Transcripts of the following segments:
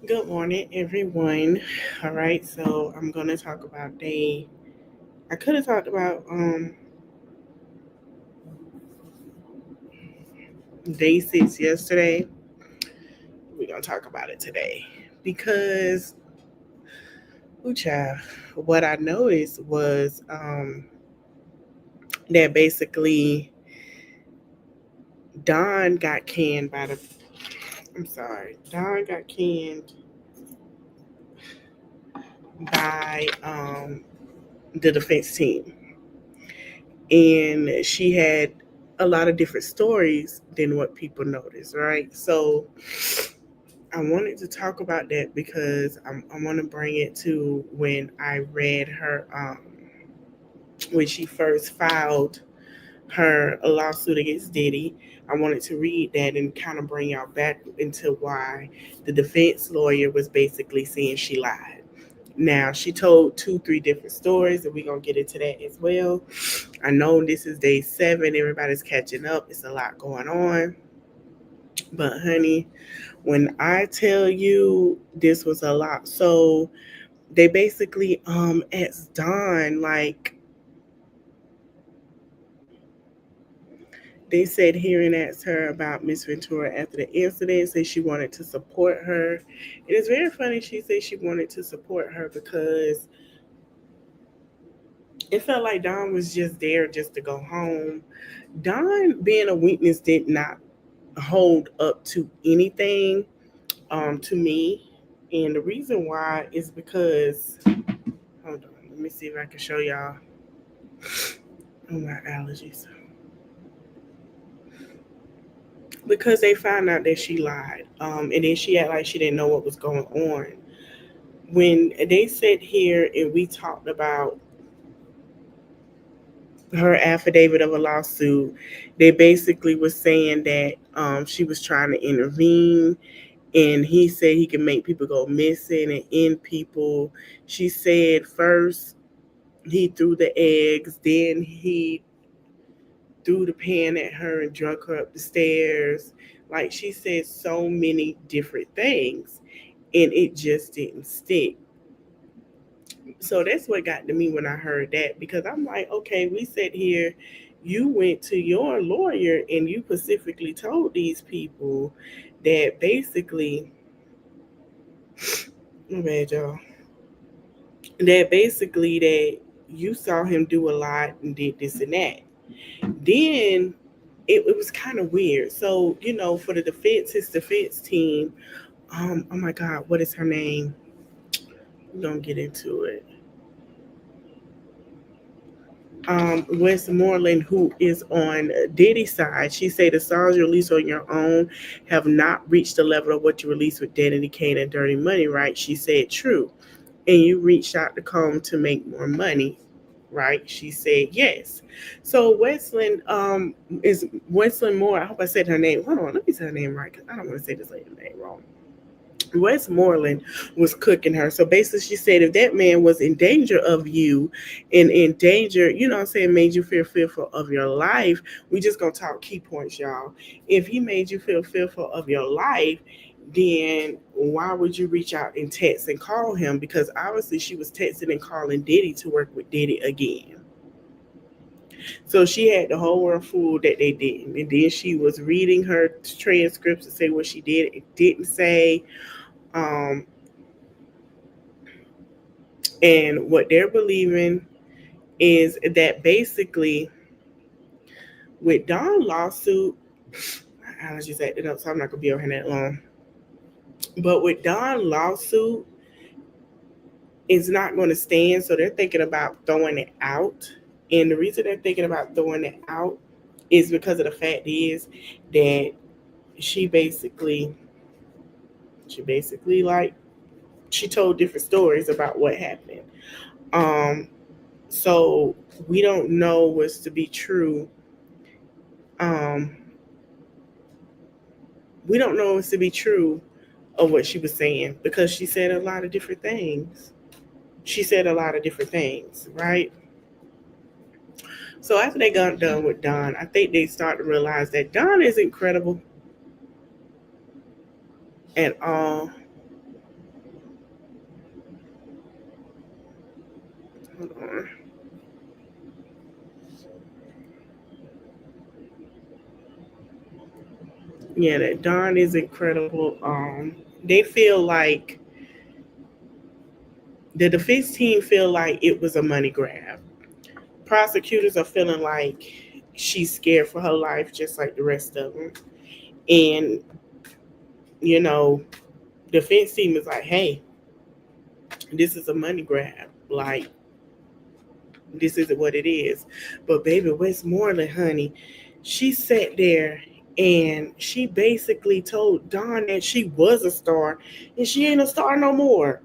Good morning, everyone. All right, so I'm gonna talk about day. I could have talked about day 6 yesterday. We're gonna talk about it today because, ooh, child, what I noticed was that basically Don got canned by the. I'm sorry, Don got canned by the defense team, and she had a lot of different stories than what people notice, right? So I wanted to talk about that because I want to bring it to when I read her when she first filed her lawsuit against Diddy. I wanted to read that and kind of bring y'all back into why the defense lawyer was basically saying she lied. Now she told two, three different stories, and we're gonna get into that as well. I know this is day 7, everybody's catching up, it's a lot going on. But honey, when I tell you this was a lot, so they basically asked Dawn, like, they said hearing asked her about Miss Ventura after the incident, said she wanted to support her. It is very funny she said she wanted to support her because it felt like Dawn was just there just to go home. Dawn being a witness did not hold up to anything to me. And the reason why is because, hold on, let me see if I can show y'all. Oh, my allergies. Because they found out that she lied. And then she acted like she didn't know what was going on. When they sat here and we talked about her affidavit of a lawsuit, they basically was saying that she was trying to intervene, and he said he can make people go missing and end people. She said first he threw the eggs, then he threw the pan at her and drug her up the stairs. Like, she said so many different things, and it just didn't stick. So that's what got to me when I heard that, because I'm like, okay, we sit here, you went to your lawyer and you specifically told these people that basically, my bad, y'all, that basically that you saw him do a lot and did this and that. Then it was kind of weird. So, for the defense, his defense team, oh my God, what is her name? We're gonna get into it. Westmoreland, who is on Diddy's side, she said the songs you release on your own have not reached the level of what you released with Danny Kane and Dirty Money, right? She said true. And you reached out to Comb to make more money, right? She said yes. So Westland Moore. I hope I said her name. Hold on, let me say her name right because I don't want to say this lady's name wrong. Westmoreland was cooking her. So basically, she said if that man was in danger of you and in danger, what I'm saying, made you feel fearful of your life, we just gonna talk key points, y'all. If he made you feel fearful of your life, then why would you reach out and text and call him? Because obviously she was texting and calling Diddy to work with Diddy again. So she had the whole world fooled that they didn't. And then she was reading her transcripts to say what she did and didn't say. Um, And what they're believing is that basically with Don lawsuit, I was just acting up, so I'm not gonna be over here that long. But with Don lawsuit, it's not gonna stand, so they're thinking about throwing it out. And the reason they're thinking about throwing it out is because of the fact is that she basically she basically like she told different stories about what happened. Um so we don't know what's to be true. Um we don't know what's to be true of what she was saying because she said a lot of different things. She said a lot of different things, right? So after they got done with Don, I think they started to realize that Don is incredible at all. Hold on. Yeah, that Don is incredible. They feel like the defense team feel like it was a money grab. Prosecutors are feeling like she's scared for her life, just like the rest of them. And you know, defense team is like, hey, this is a money grab. Like, this isn't what it is. But baby Westmoreland, honey, she sat there and she basically told Dawn that she was a star and she ain't a star no more.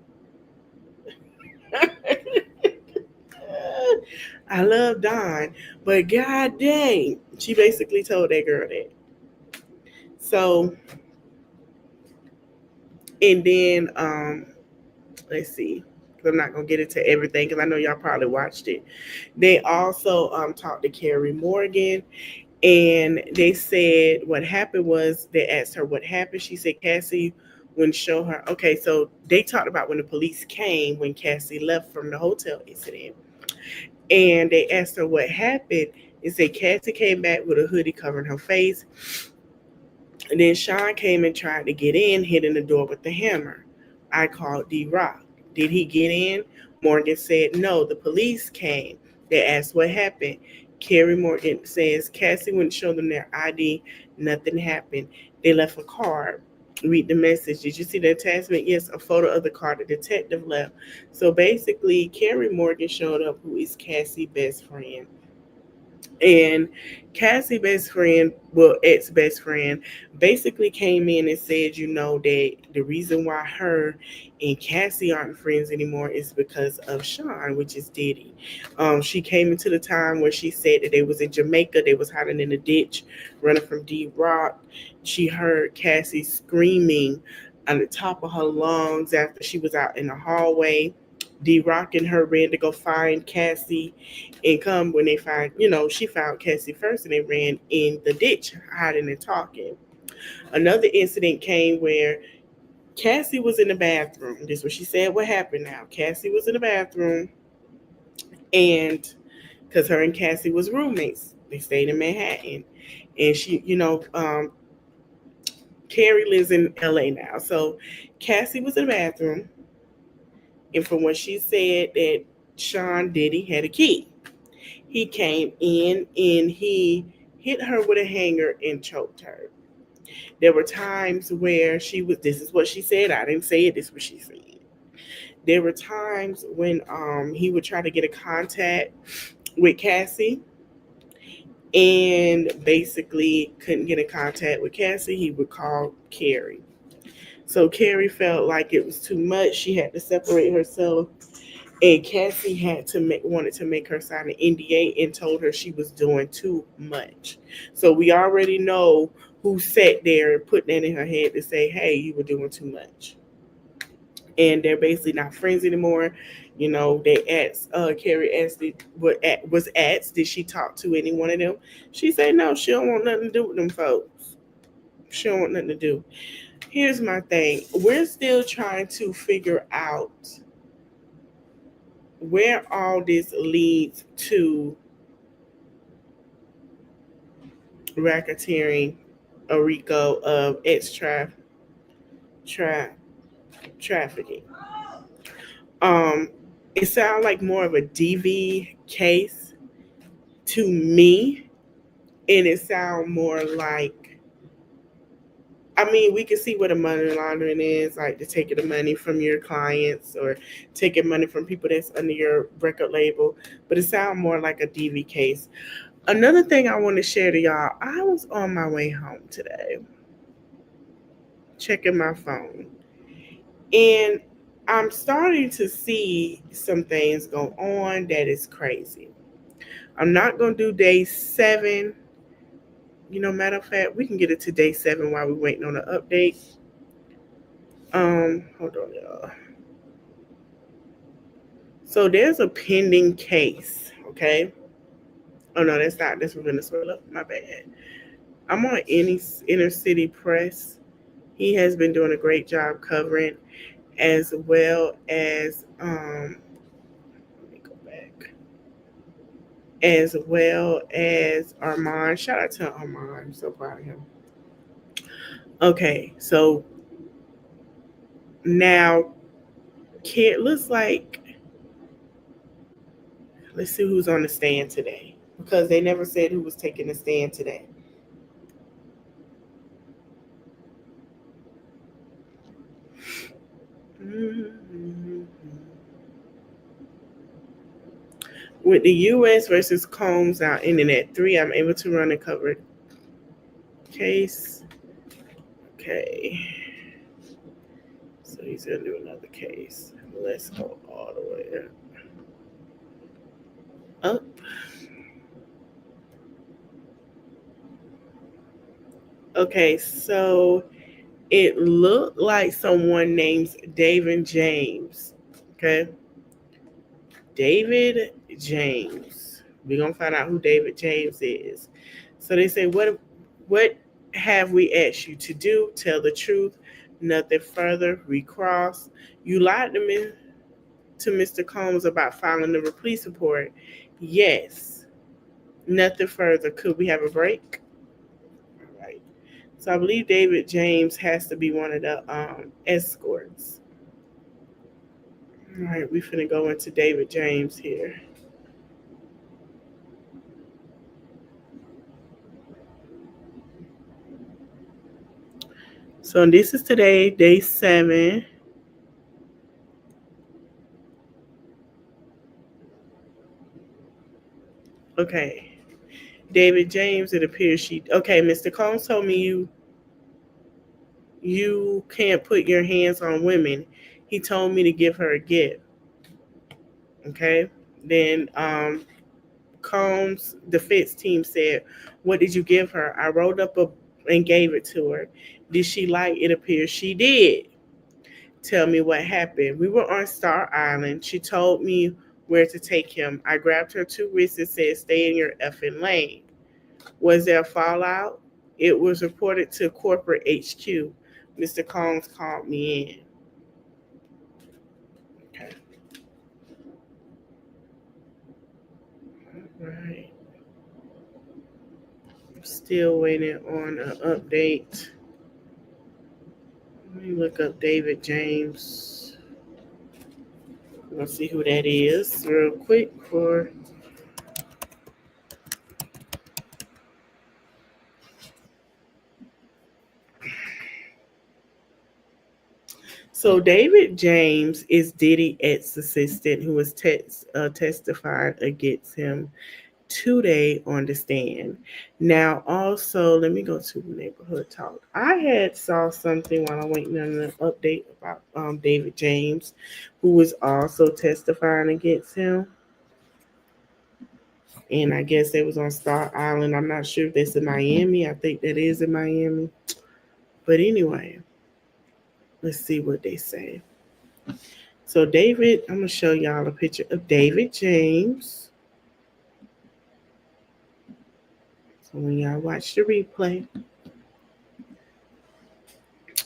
I love Dawn, but god dang, she basically told that girl that. So, and then let's see. I'm not gonna get into everything because I know y'all probably watched it. They also talked to Carrie Morgan, and they said what happened was they asked her what happened. She said Cassie wouldn't show her. Okay, so they talked about when the police came when Cassie left from the hotel incident, and they asked her what happened. They said Cassie came back with a hoodie covering her face, and then Sean came and tried to get in, hitting the door with the hammer. I called D Rock. Did he get in? Morgan said no. The police came. They asked what happened. Carrie Morgan says Cassie wouldn't show them their ID. Nothing happened. They left a card. Read the message. Did you see the attachment? Yes, a photo of the card the detective left. So basically, Carrie Morgan showed up, who is Cassie's best friend. And Cassie best friend, well, ex best friend, basically came in and said, that the reason why her and Cassie aren't friends anymore is because of Sean, which is Diddy. She came into the time where she said that they was in Jamaica, they was hiding in a ditch, running from D Rock. She heard Cassie screaming on the top of her lungs after she was out in the hallway. D Rock and her ran to go find Cassie and come when they find, she found Cassie first and they ran in the ditch, hiding and talking. Another incident came where Cassie was in the bathroom. This is what she said what happened now. Cassie was in the bathroom and because her and Cassie was roommates. They stayed in Manhattan. And she, Carrie lives in LA now. So Cassie was in the bathroom. And from what she said that Sean Diddy had a key. He came in and he hit her with a hanger and choked her. There were times where this is what she said, I didn't say it, this is what she said. There were times when he would try to get a contact with Cassie and basically couldn't get in contact with Cassie, he would call Carrie. So Carrie felt like it was too much. She had to separate herself, and Cassie wanted to make her sign an NDA and told her she was doing too much. So we already know who sat there and put that in her head to say, "Hey, you were doing too much." And they're basically not friends anymore. They asked Carrie asked was asked, did she talk to any one of them? She said no, she don't want nothing to do with them folks. She don't want nothing to do. Here's my thing. We're still trying to figure out where all this leads to racketeering, a RICO of tra- trafficking. Um, it sounds like more of a DV case to me, and it sounds more like, I mean, we can see what a money laundering is, like the taking the money from your clients or taking money from people that's under your record label, but it sounds more like a DV case. Another thing I want to share to y'all, I was on my way home today, checking my phone, and I'm starting to see some things go on that is crazy. I'm not going to do day 7. Matter of fact, we can get it to day 7 while we're waiting on the update. Hold on, y'all. So there's a pending case, okay? Oh no, that's not. That's from Venezuela. My bad. I'm on any inner city press. He has been doing a great job covering, as well as let me go back. as well as Armand. Shout out to Armand. I'm so proud of him. Okay, so now kid looks like, let's see who's on the stand today. Because they never said who was taking the stand today. Mm-hmm. With the U.S. versus Combs out Internet 3, I'm able to run a covered case. Okay. So he's going to do another case. Let's go all the way up. Okay, so it looked like someone named David James. Okay. David James. We're going to find out who David James is. So they say, what have we asked you to do? Tell the truth. Nothing further. Recross. You lied to Mr. Combs about filing the police report. Yes. Nothing further. Could we have a break? All right. So I believe David James has to be one of the escorts. All right, we finna go into David James here. So this is today, day 7. Okay. David James, it appears she okay, Mr. Combs told me you can't put your hands on women. He told me to give her a gift. Okay. Then Combs defense team said, what did you give her? I rolled up and gave it to her. Did she like it? Appears she did. Tell me what happened. We were on Star Island. She told me where to take him. I grabbed her 2 wrists and said, stay in your effing lane. Was there a fallout? It was reported to corporate HQ. Mr. Combs called me in. Okay. All right. Still waiting on an update. Let me look up David James. Let's see who that is real quick for. So David James is Diddy ex-assistant who was testifying against him today on the stand. Now, also, let me go to neighborhood talk. I had saw something while I'm waiting on an update about David James, who was also testifying against him. And I guess it was on Star Island. I'm not sure if that's in Miami. I think that is in Miami. But anyway, let's see what they say. So David, I'm gonna show y'all a picture of David James. So when y'all watch the replay.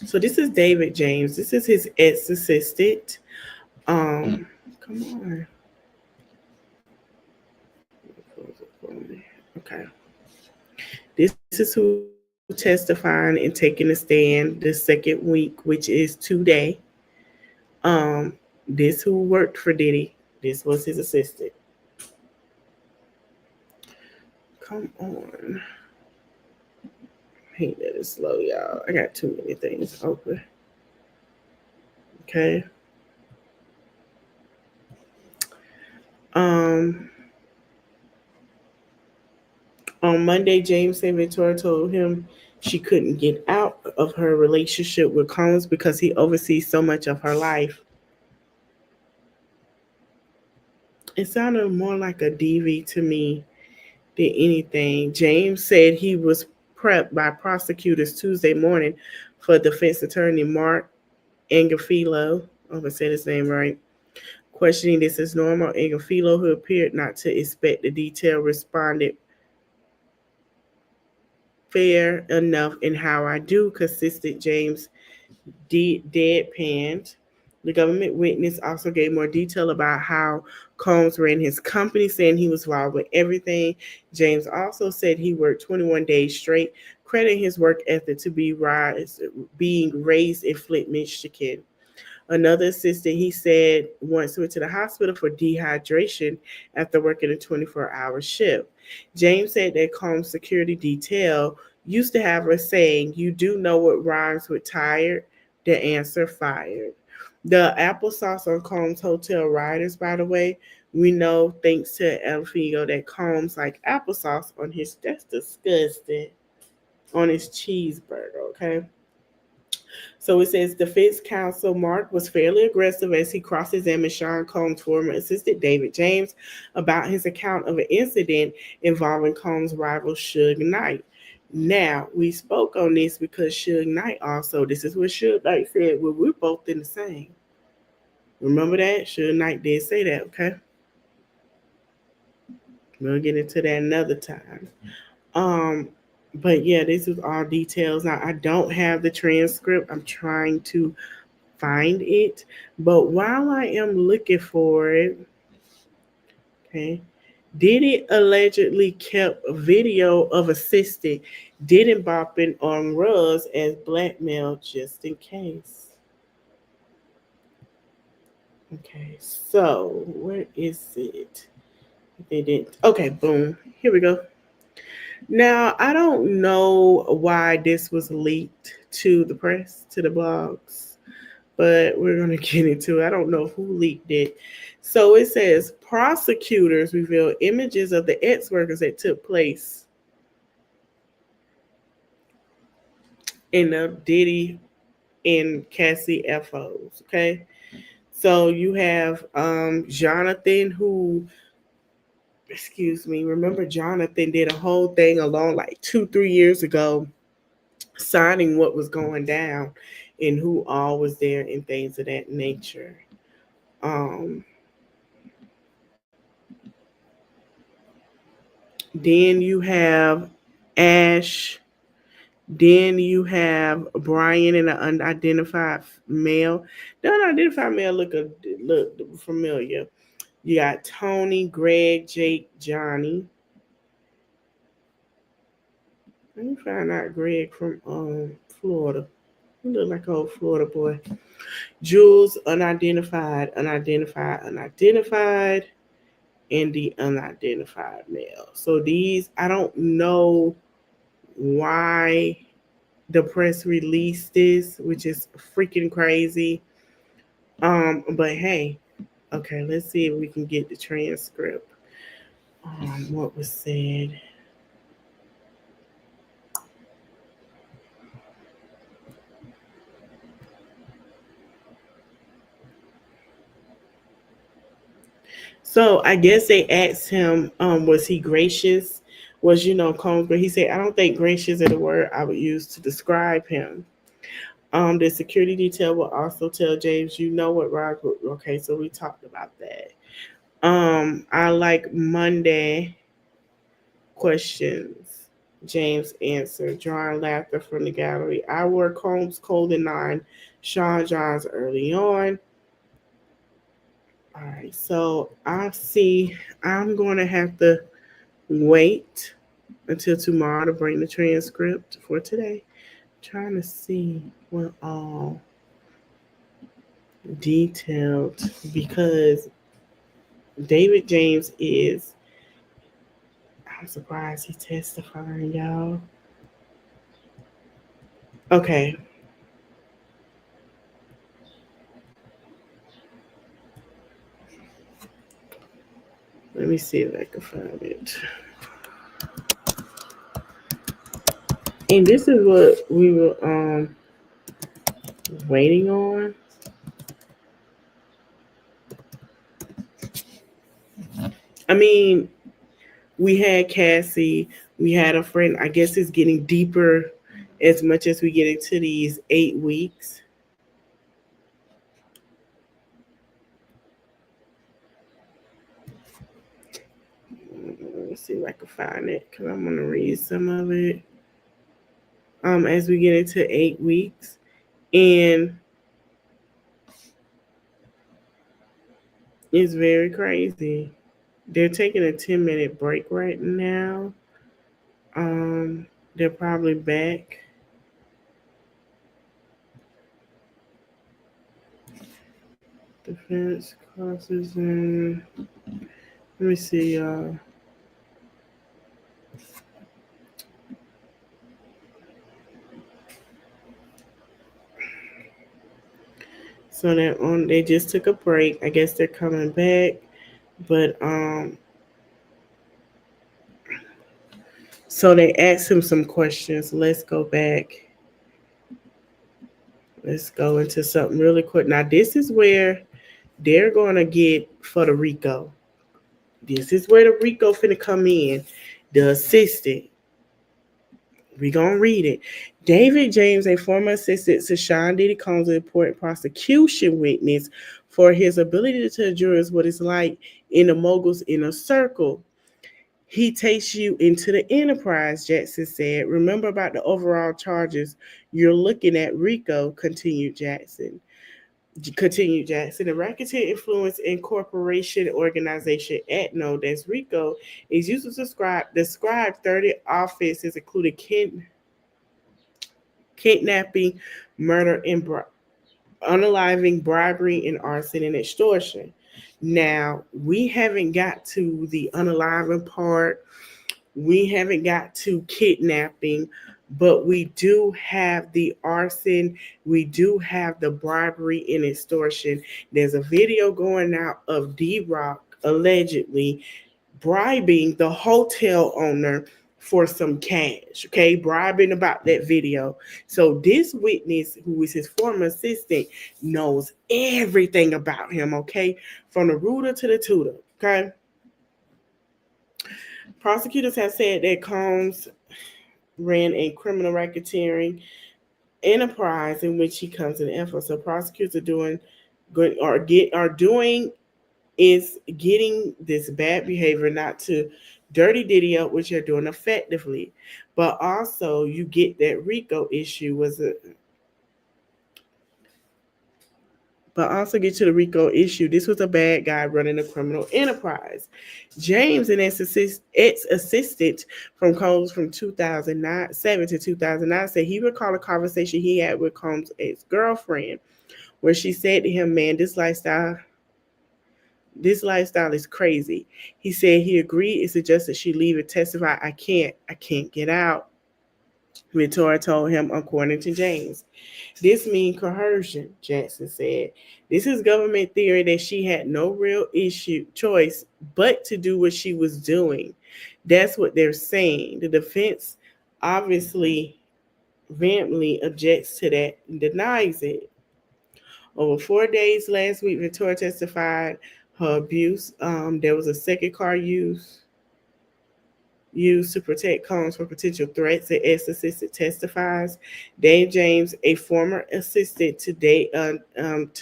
So this is David James. This is his ex-assistant. Come on. Okay. This is who testifying and taking a stand the second week, which is today. This who worked for Diddy. This was his assistant. Come on. I hate that it's slow, y'all. I got too many things open. Okay. Um, on Monday, James and Victoria told him she couldn't get out of her relationship with Combs because he oversees so much of her life. It sounded more like a DV to me than anything. James said he was prepped by prosecutors Tuesday morning for defense attorney Mark Angafilo. I hope I said his name right. Questioning this as normal, Angafilo, who appeared not to expect the detail, responded, fair enough in how I do, consistent James deadpanned. The government witness also gave more detail about how Combs ran his company, saying he was involved with everything. James also said he worked 21 days straight, crediting his work ethic to being raised in Flint, Michigan. Another assistant, he said, once went to the hospital for dehydration after working a 24-hour shift. James said that Combs' security detail used to have a saying, "You do know what rhymes with tired? The answer fired." The applesauce on Combs' hotel riders, by the way, we know thanks to El Figo that Combs like applesauce on his, that's disgusting, on his cheeseburger, okay? So it says defense counsel Mark was fairly aggressive as he cross-examined Sean Combs' former assistant David James about his account of an incident involving Combs' rival Suge Knight. Now, we spoke on this because Suge Knight also, this is what Suge Knight said, well, we're both in the same. Remember that? Suge Knight did say that, okay? We'll get into that another time. Um, but yeah, this is all details. Now, I don't have the transcript. I'm trying to find it. But while I am looking for it, okay, Diddy allegedly kept a video of assistant Diddy bopping on Ruz as blackmail just in case. Okay, so where is it? They didn't. Okay, boom. Here we go. Now, I don't know why this was leaked to the press, to the blogs, but we're going to get into it. I don't know who leaked it. So it says prosecutors reveal images of the ex workers that took place in the Diddy and Cassie FOs. Okay. So you have Jonathan, who, excuse me, remember Jonathan did a whole thing along like 2, 3 years ago, signing what was going down and who all was there and things of that nature. Um, then you have Ash. Then you have Brian and an unidentified male. The unidentified male look familiar. You got Tony, Greg, Jake, Johnny. Let me find out Greg from Florida. He look like an old Florida boy. Jules, unidentified, unidentified, unidentified, and the unidentified male. So these, I don't know why the press released this, which is freaking crazy. But hey, okay, let's see if we can get the transcript. What was said. So I guess they asked him, was he gracious? Was Combs, but he said, I don't think gracious is the word I would use to describe him. The security detail will also tell James, you know what Rod. Okay, so we talked about that. I like Monday questions. James answered, drawing laughter from the gallery. I wore Combs' Colden 9, Sean Johns early on. All right, so I see I'm going to have to wait until tomorrow to bring the transcript for today. Trying to see what all detailed because David James is, I'm surprised he's testifying, y'all. Okay. Let me see if I can find it. And this is what we were waiting on. I mean, we had Cassie, we had a friend. I guess it's getting deeper as much as we get into these 8 weeks. Let me see if I can find it because I'm gonna read some of it. As we get into 8 weeks, and It's very crazy. They're taking a 10-minute break right now. Um, they're probably back. Defense crosses in. Let me see, y'all. So they just took a break. I guess they're coming back. But so they asked him some questions. Let's go back. Let's go into something really quick. Now this is where they're gonna get for the Rico. This is where the Rico finna come in. The assistant. We gonna read it. David James, a former assistant to Sean Diddy Combs, an important prosecution witness for his ability to tell jurors what it's like in the mogul's inner circle. He takes you into the enterprise, Jackson said. Remember about the overall charges you're looking at, Rico, continued Jackson. The Racketeer Influence Incorporation organization, ETNO, that's RICO, is used to describe 30 offenses, including kidnapping, murder, and unaliving, bribery, and arson and extortion. Now, we haven't got to the unaliving part. We haven't got to kidnapping, but we do have the arson. We do have the bribery and extortion. There's a video going out of D Rock allegedly bribing the hotel owner for some cash, okay? Bribing about that video. So this witness, who is his former assistant, knows everything about him, okay? From the rooter to the tutor, okay? Prosecutors have said that Combs ran a criminal racketeering enterprise in which he comes in effort. So prosecutors are doing good are doing is getting this bad behavior not to dirty Diddy up, which they're doing effectively. But also you get that Rico issue was a but also get to the Rico issue. This was a bad guy running a criminal enterprise. James, an ex-assistant from Combs from 2007 to 2009, said he recalled a conversation he had with Combs' ex-girlfriend, where she said to him, "Man, this lifestyle is crazy." He said he agreed and suggested she leave and testify. I can't get out. Ventura told him, according to James. This means coercion, Jackson said. This is government theory that she had no real choice but to do what she was doing. That's what they're saying. The defense obviously vehemently objects to that and denies it. Over 4 days last week, Ventura testified her abuse. There was a second car used to protect Combs from potential threats. The ex-assistant testifies. Dave James, a former assistant to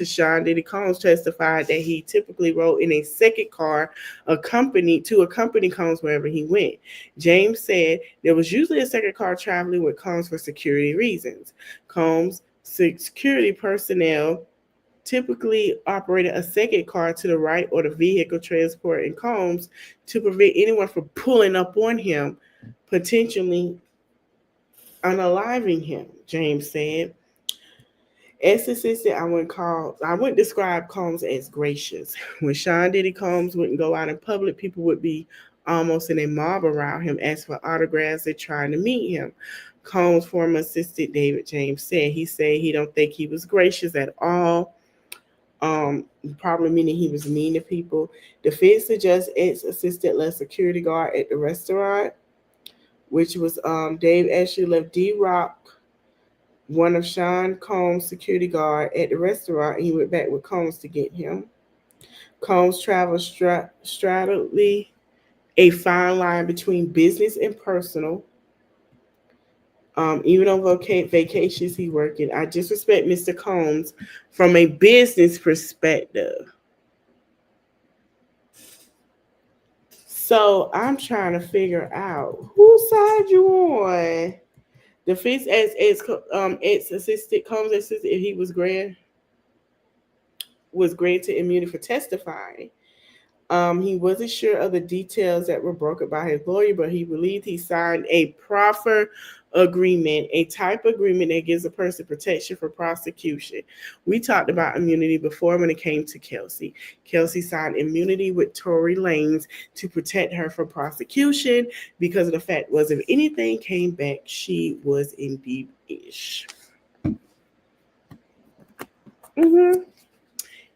Sean Diddy Combs, testified that he typically rode in a second car accompany Combs wherever he went. James said there was usually a second car traveling with Combs for security reasons. Combs' security personnel typically operated a second car to the right or the vehicle transporting Combs to prevent anyone from pulling up on him, potentially unaliving him, James said. As assistant, I wouldn't describe Combs as gracious. When Sean Diddy Combs wouldn't go out in public, people would be almost in a mob around him, asking for autographs and trying to meet him. Combs' former assistant David James said he don't think he was gracious at all. um, Probably meaning he was mean to people. Defense suggests ex-assistant left security guard at the restaurant, which was Dave actually left D Rock, one of Sean Combs' security guard, at the restaurant. He went back with Combs to get him. Combs traveled strategically, a fine line between business and personal. Even on vacations he working. I just respect Mr. Combs from a business perspective. So I'm trying to figure out whose side you on. The fifth ex assistant Combs assistant if he was granted immunity for testifying. He wasn't sure of the details that were brokered by his lawyer, but he believed he signed a proffer agreement, a type agreement that gives a person protection for prosecution. We talked about immunity before when it came to Kelsey. Kelsey signed immunity with Tory Lanez to protect her from prosecution because of the fact was if anything came back, she was in deep ish. Mm-hmm.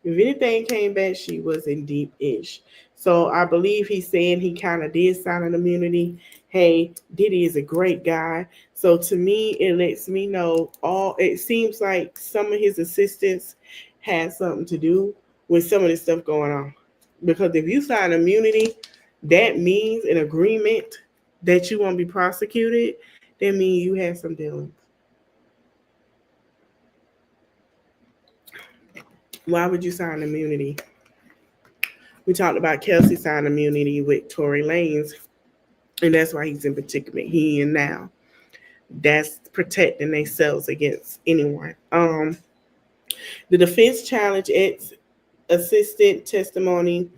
If anything came back, she was in deep ish. So I believe he's saying he kind of did sign an immunity. Hey, Diddy is a great guy. So to me, it lets me know all. It seems like some of his assistants had something to do with some of this stuff going on. Because if you sign immunity, that means an agreement that you won't be prosecuted. That means you had some dealings. Why would you sign immunity? We talked about Kelsey signing immunity with Tory Lanez, and that's why he's in predicament he in now. That's protecting themselves against anyone. The defense challenged its assistant testimony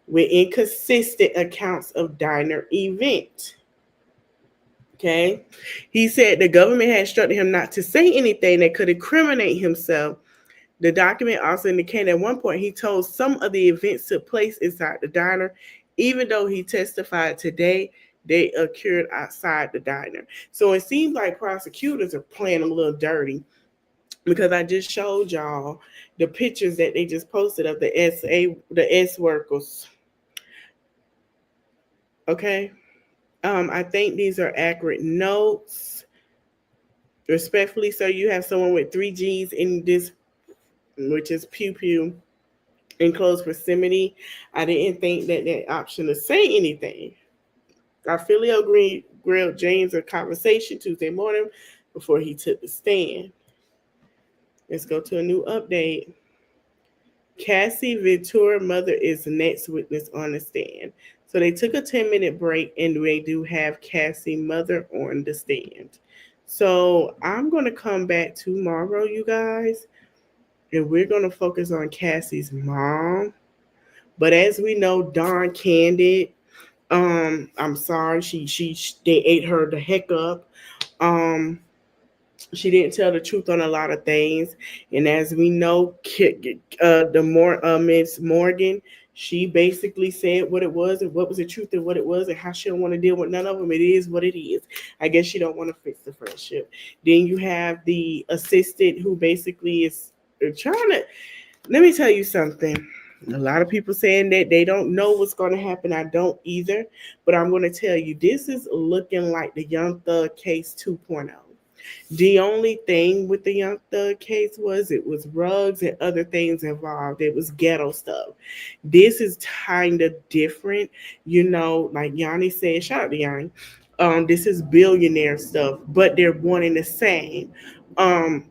with inconsistent accounts of diner event. Okay, he said the government had instructed him not to say anything that could incriminate himself. The document also indicated at one point he told some of the events took place inside the diner, even though he testified today they occurred outside the diner. So it seems like prosecutors are playing a little dirty because I just showed y'all the pictures that they just posted of the S workers. Okay. I think these are accurate notes. Respectfully, so you have someone with three G's in this, which is pew pew in close proximity. I didn't think that that option to say anything. I fully agree. Grilled James a conversation Tuesday morning before he took the stand. Let's go to a new update. Cassie Ventura mother is the next witness on the stand. So they took a 10-minute break and they do have Cassie mother on the stand. So I'm going to come back tomorrow, you guys, and we're going to focus on Cassie's mom. But as we know, Dawn Candid, I'm sorry, she they ate her the heck up. Um, she didn't tell the truth on a lot of things, and as we know, Miss Morgan, she basically said what it was and what was the truth and what it was and how she don't want to deal with none of them. It is what it is. I guess she don't want to fix the friendship. Then you have the assistant who basically is trying to. Let me tell you something. A lot of people saying that they don't know what's going to happen. I don't either. But I'm going to tell you, this is looking like the Young Thug case 2.0. The only thing with the Young Thug case was it was rugs and other things involved. It was ghetto stuff. This is kind of different. Like Yanni said, shout out to Yanni. This is billionaire stuff, but they're one and the same. Um,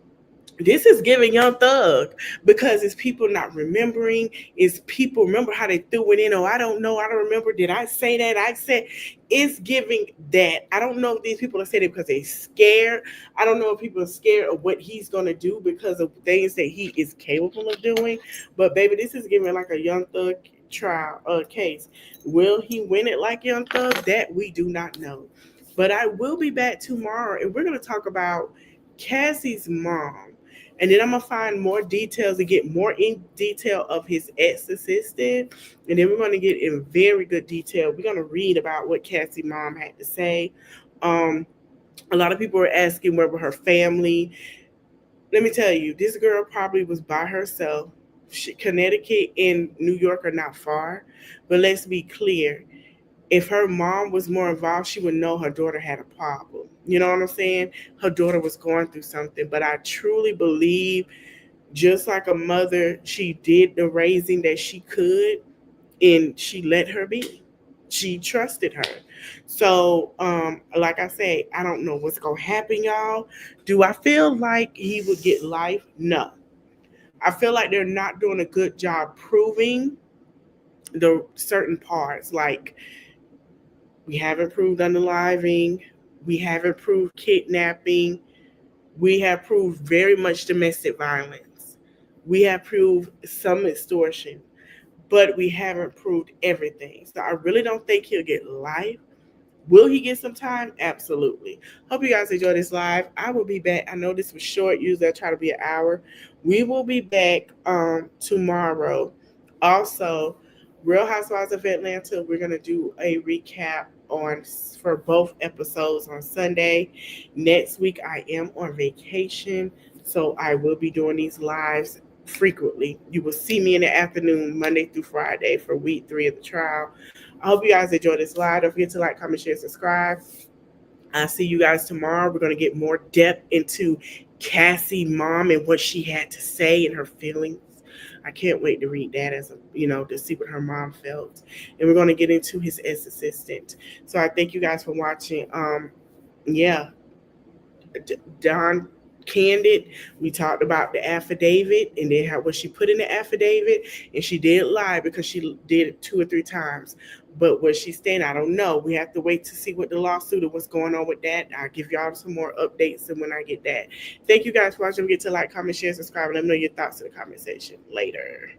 this is giving Young Thug because it's people not remembering. It's people remember how they threw it in. Oh, I don't know. I don't remember. Did I say that? I said it's giving that. I don't know if these people are saying it because they're scared. I don't know if people are scared of what he's going to do because of things that he is capable of doing. But baby, this is giving like a Young Thug trial case. Will he win it like Young Thug? That we do not know. But I will be back tomorrow and we're going to talk about Cassie's mom. And then I'm gonna find more details and get more in detail of his ex-assistant. And then we're gonna get in very good detail. We're gonna read about what Cassie's mom had to say. A lot of people are asking where were her family. Let me tell you, this girl probably was by herself. Connecticut and New York are not far, but let's be clear. If her mom was more involved, she would know her daughter had a problem. You know what I'm saying? Her daughter was going through something. But I truly believe, just like a mother, she did the raising that she could and she let her be. She trusted her. So, like I say, I don't know what's going to happen, y'all. Do I feel like he would get life? No. I feel like they're not doing a good job proving the certain parts. Like, we haven't proved unaliving. We haven't proved kidnapping. We have proved very much domestic violence. We have proved some extortion. but we haven't proved everything. So I really don't think he'll get life. Will he get some time? Absolutely. Hope you guys enjoy this live. I will be back. I know this was short. Usually I try to be an hour. We will be back tomorrow. Also, Real Housewives of Atlanta, we're gonna do a recap on for both episodes on Sunday. Next week I am on vacation, so I will be doing these lives frequently. You will see me in the afternoon, Monday through Friday for week 3 of the trial. I hope you guys enjoyed this live. Don't forget to like, comment, share, subscribe. I'll see you guys tomorrow. We're going to get more depth into Cassie' mom and what she had to say and her feelings. I can't wait to read that as a, to see what her mom felt. And we're going to get into his ex-assistant. So I thank you guys for watching. Yeah, Don Candid. We talked about the affidavit and then how what she put in the affidavit, and she did lie because she did it 2 or 3 times. But what she's saying, I don't know. We have to wait to see what the lawsuit and what's going on with that. I'll give y'all some more updates and when I get that. Thank you guys for watching. Get to like, comment, share, subscribe, and let me know your thoughts in the comment section later.